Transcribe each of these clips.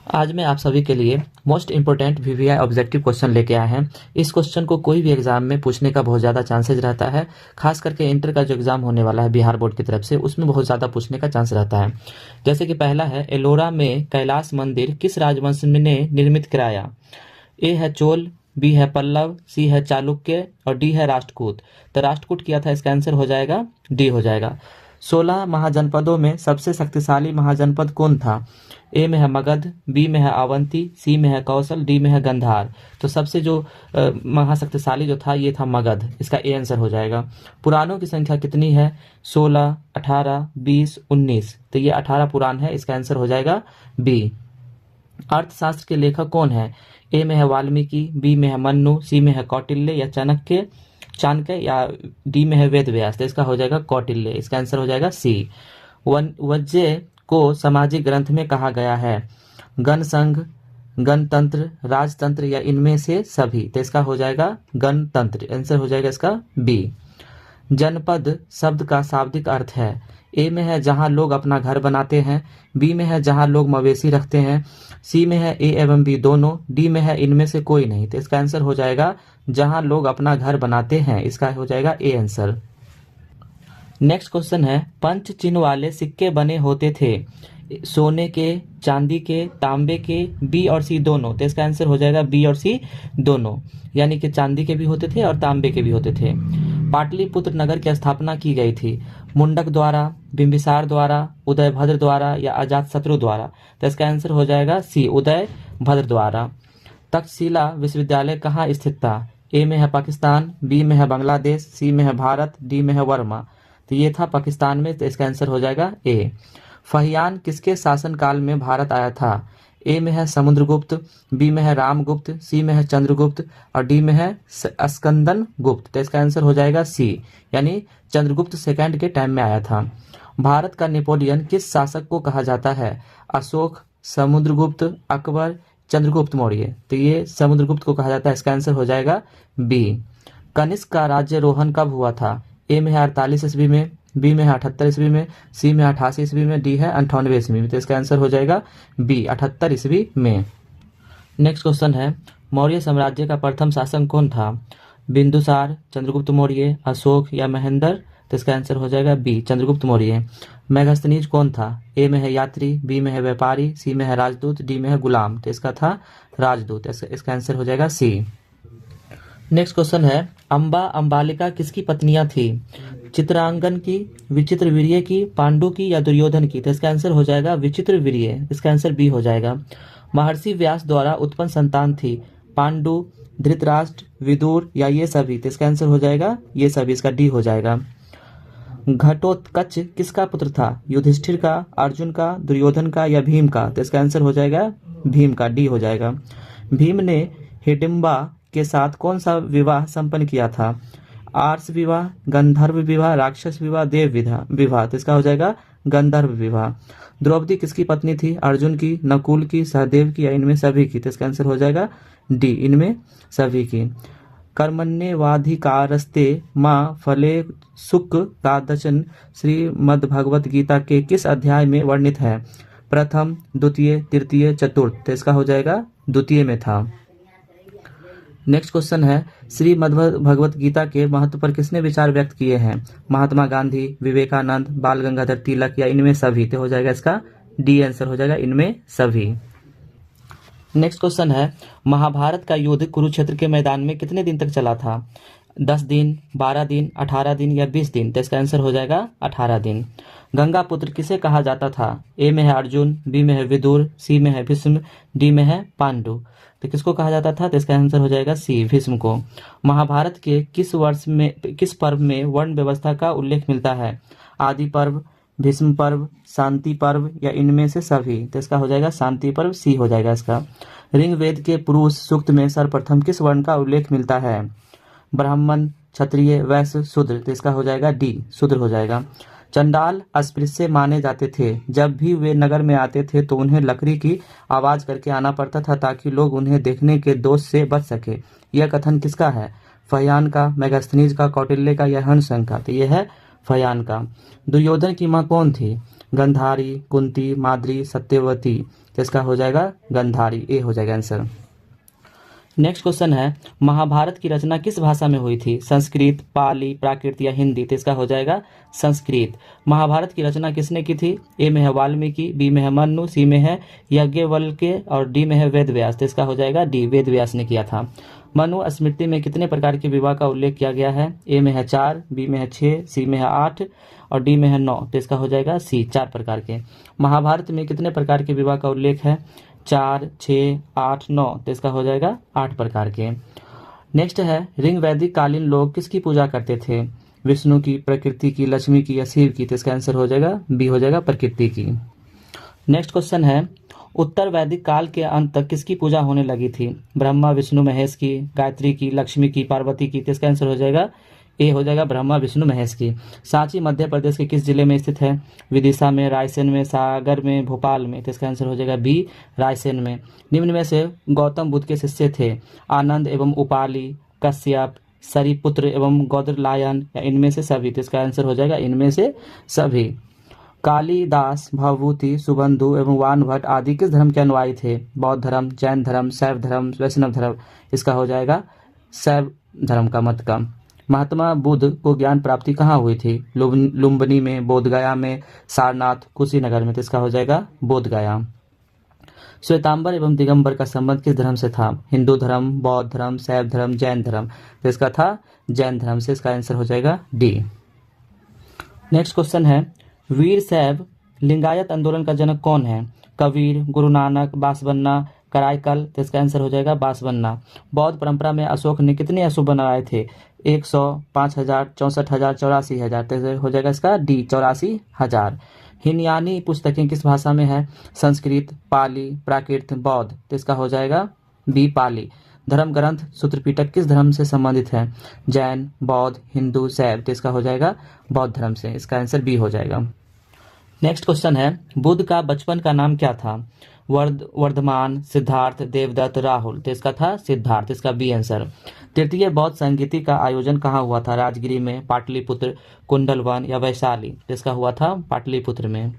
आज मैं आप सभी के लिए most important VVI objective question लेके आए हैं। इस क्वेश्चन को कोई भी एग्जाम में पूछने का बहुत ज़्यादा चांसेस रहता है। खास करके इंटर का जो एग्जाम होने वाला है बिहार बोर्ड की तरफ से, उसमें बहुत ज़्यादा पूछने का चांस रहता है। जैसे कि पहला है, एलोरा में कैलाश मंदिर किस राजवंश ने निर्मित कराया? ए है चोल, बी है पल्लव, सी है चालुक्य और डी है राष्ट्रकूट। तो राष्ट्रकूट किया था, इसका आंसर हो जाएगा डी हो जाएगा। 16 महाजनपदों में सबसे शक्तिशाली महाजनपद कौन था? ए में है मगध, बी में है अवंती, सी में है कौशल, डी में है गंधार। तो सबसे जो महाशक्तिशाली जो था ये था मगध, इसका ए आंसर हो जाएगा। पुराणों की संख्या कितनी है? 16, 18, 20, 19। तो ये 18 पुराण है, इसका आंसर हो जाएगा बी। अर्थशास्त्र के लेखक कौन है? ए में है वाल्मीकि, बी में है मन्नु, सी में है कौटिल्य या चाणक्य या डी में है वेद व्यास। तो इसका हो जाएगा कौटिल्य, इसका आंसर हो जाएगा सी। वज्य को सामाजिक ग्रंथ में कहा गया है? गणसंघ, गणतंत्र, राजतंत्र या इनमें से सभी। तो इसका हो जाएगा गणतंत्र, आंसर हो जाएगा इसका बी। जनपद शब्द का शाब्दिक अर्थ है? ए में है जहां लोग अपना घर बनाते हैं, बी में है जहां लोग मवेशी रखते हैं, सी में है ए एवं बी दोनों, डी में है इनमें से कोई नहीं। तो इसका आंसर हो जाएगा जहां लोग अपना घर बनाते हैं, इसका हो जाएगा ए आंसर। नेक्स्ट क्वेश्चन है, पंच चिन्ह वाले सिक्के बने होते थे सोने के, चांदी के, तांबे के, बी और सी दोनों। तो इसका आंसर हो जाएगा बी और सी दोनों, यानी कि चांदी के भी होते थे और तांबे के भी होते थे। पाटलिपुत्र नगर की स्थापना की गई थी? मुंडक द्वारा, बिंबिसार द्वारा, उदयभद्र द्वारा या अजातशत्रु द्वारा। तो इसका आंसर हो जाएगा सी, उदयभद्र द्वारा। तक्षशिला विश्वविद्यालय कहाँ स्थित था? ए में है पाकिस्तान, बी में है बांग्लादेश, सी में है भारत, डी में है वर्मा। तो ये था पाकिस्तान में, तो इसका आंसर हो जाएगा ए। फहियान किसके शासनकाल में भारत आया था? ए में है समुद्रगुप्त, बी में है रामगुप्त, सी में है चंद्रगुप्त और डी में है स्कंदन गुप्त। तो इसका आंसर हो जाएगा सी, यानी चंद्रगुप्त सेकंड के टाइम में आया था। भारत का नेपोलियन किस शासक को कहा जाता है? अशोक, समुद्रगुप्त, अकबर, चंद्रगुप्त मौर्य। तो ये समुद्रगुप्त को कहा जाता है, इसका आंसर हो जाएगा बी। कनिष्क का राज्यरोहण कब हुआ था? ए में है 48 ईस्वी में, बी में है 78 ईस्वी में, सी में 88 ईस्वी में, डी है 98 ईस्वी में। तो इसका आंसर हो जाएगा बी, 78 ईस्वी में। नेक्स्ट क्वेश्चन है, मौर्य साम्राज्य का प्रथम शासक कौन था? बिंदुसार, चंद्रगुप्त मौर्य, अशोक या महेंद्र। तो इसका आंसर हो जाएगा बी, चंद्रगुप्त मौर्य। मेगास्थनीज कौन था? ए में है यात्री, बी में है व्यापारी, सी में है राजदूत, डी में है गुलाम। तो इसका था राजदूत, इसका आंसर हो जाएगा सी। नेक्स्ट क्वेश्चन है, अंबा अंबालिका किसकी पत्नियां थी? चित्रांगन की, विचित्र वीर्य की, पांडु की या दुर्योधन की। तो इसका आंसर हो जाएगा विचित्र वीर्य, इसका आंसर बी हो जाएगा। महर्षि व्यास द्वारा उत्पन्न संतान थी? पांडु, धृतराष्ट्र, विदुर या ये सभी। तो इसका आंसर हो जाएगा ये सभी, इसका डी हो जाएगा। घटोत्कच किसका पुत्र था? युधिष्ठिर का, अर्जुन का, दुर्योधन का या भीम का। तो इसका आंसर हो जाएगा भीम का, डी हो जाएगा। भीम ने हिडिंबा के साथ कौन सा विवाह संपन्न किया था? आर्ष विवाह, गंधर्व विवाह, राक्षस विवाह, देव विवाह। तो इसका हो जाएगा गंधर्व विवाह। द्रौपदी किसकी पत्नी थी? अर्जुन की, नकुल की, सहदेव की या इनमें सभी की। तो इसका आंसर हो जाएगा डी, इनमें सभी की। कर्मण्येवाधिकारस्ते माँ फले सुख का दर्शन श्रीमद् भगवत गीता के किस अध्याय में वर्णित है? प्रथम, द्वितीय, तृतीय, चतुर्थ। तो इसका हो जाएगा द्वितीय में था। नेक्स्ट क्वेश्चन है, श्रीमद् भगवत गीता के महत्व पर किसने विचार व्यक्त किए हैं? महात्मा गांधी, विवेकानंद, बाल गंगाधर तिलक या इनमें सभी। तो हो जाएगा इसका डी आंसर हो जाएगा, इनमें सभी। नेक्स्ट क्वेश्चन है, महाभारत का युद्ध कुरुक्षेत्र के मैदान में कितने दिन तक चला था? 10 दिन, 12 दिन, 18 दिन या 20 दिन। तो इसका आंसर हो जाएगा 18 दिन। गंगा पुत्र किसे कहा जाता था? ए में है अर्जुन, बी में है विदुर, सी में है भीष्म, डी में है पांडु। तो किसको कहा जाता था? तो इसका आंसर हो जाएगा सी, भीष्म को। महाभारत के किस पर्व में वर्ण व्यवस्था का उल्लेख मिलता है? आदि पर्व, भीष्म पर्व, शांति पर्व या इनमें से सभी। तो इसका हो जाएगा शांति पर्व, सी हो जाएगा इसका। ऋग्वेद के पुरुष सूक्त में सर्वप्रथम किस वर्ण का उल्लेख मिलता है? ब्राह्मण, क्षत्रिय, वैश्य, शूद्र। तो इसका हो जाएगा डी, शूद्र हो जाएगा। चंडाल अस्पृश्य माने जाते थे। जब भी वे नगर में आते थे तो उन्हें लकड़ी की आवाज करके आना पड़ता था ताकि लोग उन्हें देखने के दोष से बच सके। यह कथन किसका है? फहियान का, मेगास्थनीज का, कौटिल्य का या हंसंग का। तो यह है फहियान का। दुर्योधन की माँ कौन थी? गंधारी, कुंती, माद्री, सत्यवती। तो इसका हो जाएगा गंधारी, ए हो जाएगा आंसर। नेक्स्ट क्वेश्चन है, महाभारत की रचना किस भाषा में हुई थी? संस्कृत, पाली, प्राकृत या हिंदी? तो इसका हो जाएगा संस्कृत। महाभारत की रचना किसने की थी? ए में है वाल्मीकि, बी में है मनु, सी में है याज्ञवल्क्य और डी में है वेद व्यास। तो इसका हो जाएगा डी, वेद व्यास ने किया था। मनु स्मृति में कितने प्रकार के विवाह का उल्लेख किया गया है? ए में है 4, बी में है 6, सी में है 8 और डी में है 9। तो इसका हो जाएगा सी, 4 प्रकार के। महाभारत में कितने प्रकार के विवाह का उल्लेख है? 4, 6, 8, 9। तो इसका हो जाएगा 8 प्रकार के। नेक्स्ट है, ऋग वैदिक कालीन लोग किसकी पूजा करते थे? विष्णु की, प्रकृति की, लक्ष्मी की या शिव की? तो इसका आंसर हो जाएगा बी, हो जाएगा प्रकृति की। नेक्स्ट क्वेश्चन है, उत्तर वैदिक काल के अंत तक किसकी पूजा होने लगी थी? ब्रह्मा, विष्णु, महेश की, गायत्री की, लक्ष्मी की, पार्वती की? तो इसका आंसर हो जाएगा ए, हो जाएगा ब्रह्मा, विष्णु, महेश की। सांची मध्य प्रदेश के किस जिले में स्थित है? विदिशा में, रायसेन में, सागर में, भोपाल में? तो इसका आंसर हो जाएगा बी, रायसेन में। निम्न में से गौतम बुद्ध के शिष्य थे? आनंद एवं उपाली, कश्यप, सरिपुत्र एवं गौदरलायन या इनमें से सभी? तो इसका आंसर हो जाएगा इनमें से सभी। कालिदास, भवभूति, सुबंधु एवं वानभट्ट आदि किस धर्म के अनुयायी थे? बौद्ध धर्म, जैन धर्म, शैव धर्म, वैष्णव धर्म? इसका हो जाएगा शैव धर्म का मत का। महात्मा बुद्ध को ज्ञान प्राप्ति कहाँ हुई थी? लुम्बिनी में, बोधगया में, सारनाथ, कुशीनगर में? तो इसका हो जाएगा बोधगया। श्वेतांबर एवं दिगंबर का संबंध किस धर्म से था? हिंदू धर्म, बौद्ध धर्म, शैव धर्म, जैन धर्म? तो इसका था जैन धर्म से। इसका आंसर हो जाएगा डी। नेक्स्ट क्वेश्चन है, वीर शैव लिंगायत आंदोलन का जनक कौन है? कबीर, गुरु नानक, बासवन्ना, कराईकल? तो इसका आंसर हो जाएगा बासवन्ना। बौद्ध परंपरा में अशोक ने कितने अशुभ बनाए थे? 100, 5000, 64,000, 84,000? तो हो जाएगा इसका डी, 84,000। हिनयानी पुस्तकें किस भाषा में है? संस्कृत, पाली, प्राकृत, बौद्ध? तो इसका हो जाएगा बी, पाली। धर्म ग्रंथ सूत्र पिटक किस धर्म से संबंधित है? जैन, बौद्ध, हिंदू, शैव? तो इसका हो जाएगा बौद्ध धर्म से। इसका आंसर बी हो जाएगा। नेक्स्ट क्वेश्चन है, बुद्ध का बचपन का नाम क्या था? वर्धमान, सिद्धार्थ, देवदत्त, राहुल? तो इसका था सिद्धार्थ। इसका बी आंसर। तृतीय बौद्ध संगीति का आयोजन कहाँ हुआ था? राजगिरी में, पाटलिपुत्र, कुंडलवन या वैशाली? तो इसका हुआ था पाटलिपुत्र में।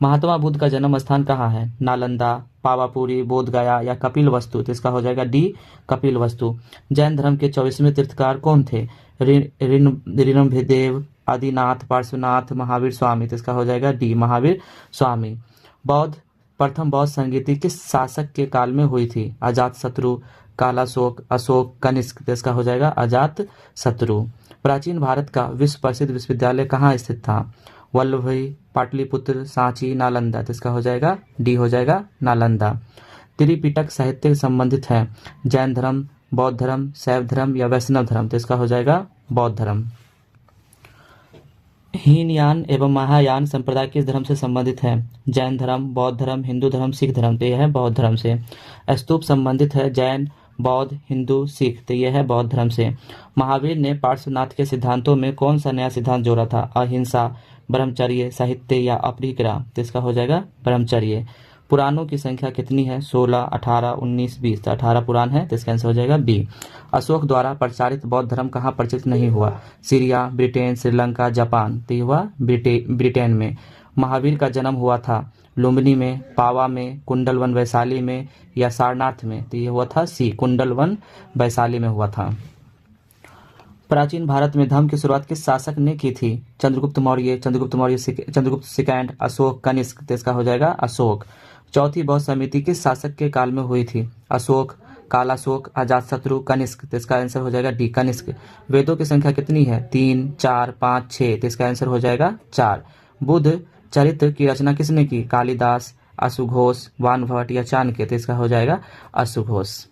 महात्मा बुद्ध का जन्म स्थान कहाँ है? नालंदा, पावापुरी, बोधगया या कपिलवस्तु? तो इसका हो जाएगा डी, कपिलवस्तु। जैन धर्म के 24वें तीर्थकार कौन थे? ऋणभदेव, आदिनाथ, पार्श्वनाथ, महावीर स्वामी? तो इसका हो जाएगा डी, महावीर स्वामी। प्रथम बौद्ध संगीति किस शासक के काल में हुई थी? अजात शत्रु, कालाशोक, अशोक, कनिष्क? तो इसका हो जाएगा अजात शत्रु। प्राचीन भारत का विश्व प्रसिद्ध विश्वविद्यालय कहाँ स्थित था? वल्लभी, पाटलिपुत्र, सांची, नालंदा? तो इसका हो जाएगा डी, हो जाएगा नालंदा। त्रिपिटक साहित्य से संबंधित है? जैन धर्म, बौद्ध धर्म, शैव धर्म या वैष्णव धर्म? तो इसका हो जाएगा बौद्ध धर्म। हीनयान एवं महायान संप्रदाय किस धर्म से संबंधित है? जैन धर्म, बौद्ध धर्म, हिंदू धर्म, सिख धर्म? तो यह है बौद्ध धर्म से। स्तूप संबंधित है? जैन, बौद्ध, हिंदू, सिख? तो यह है बौद्ध धर्म से। महावीर ने पार्श्वनाथ के सिद्धांतों में कौन सा नया सिद्धांत जोड़ा था? अहिंसा, ब्रह्मचर्य, साहित्य या अपरिग्रह? तो इसका हो जाएगा ब्रह्मचर्य। पुराणों की संख्या कितनी है? 16, 18, 19, 20? तो 18 पुराण है। तो इसका आंसर हो जाएगा बी। अशोक द्वारा प्रचारित बौद्ध धर्म कहाँ प्रचलित नहीं हुआ? Syria, Britain, Sri Lanka, Japan? तो ये हुआ ब्रिटेन में। महावीर का जन्म हुआ था लुम्बिनी में, पावा में, कुंडलवन वैशाली में या सारनाथ में? तो ये हुआ था सी, कुंडलवन वैशाली में हुआ था। प्राचीन भारत में धर्म की शुरुआत किस शासक ने की थी? चंद्रगुप्त मौर्य, चंद्रगुप्त सेकंड, अशोक, कनिष्क? तो इसका हो जाएगा अशोक। चौथी बौद्ध समिति किस शासक के काल में हुई थी? अशोक, कालाशोक, अजातशत्रु, कनिष्क? तो इसका आंसर हो जाएगा डी, कनिष्क। वेदों की संख्या कितनी है? 3, 4, 5, 6? तो इसका आंसर हो जाएगा 4। बुद्ध चरित्र की रचना किसने की? कालिदास, अश्वघोष, वानभट्ट या चाणक्य? तो इसका हो जाएगा अश्वघोष।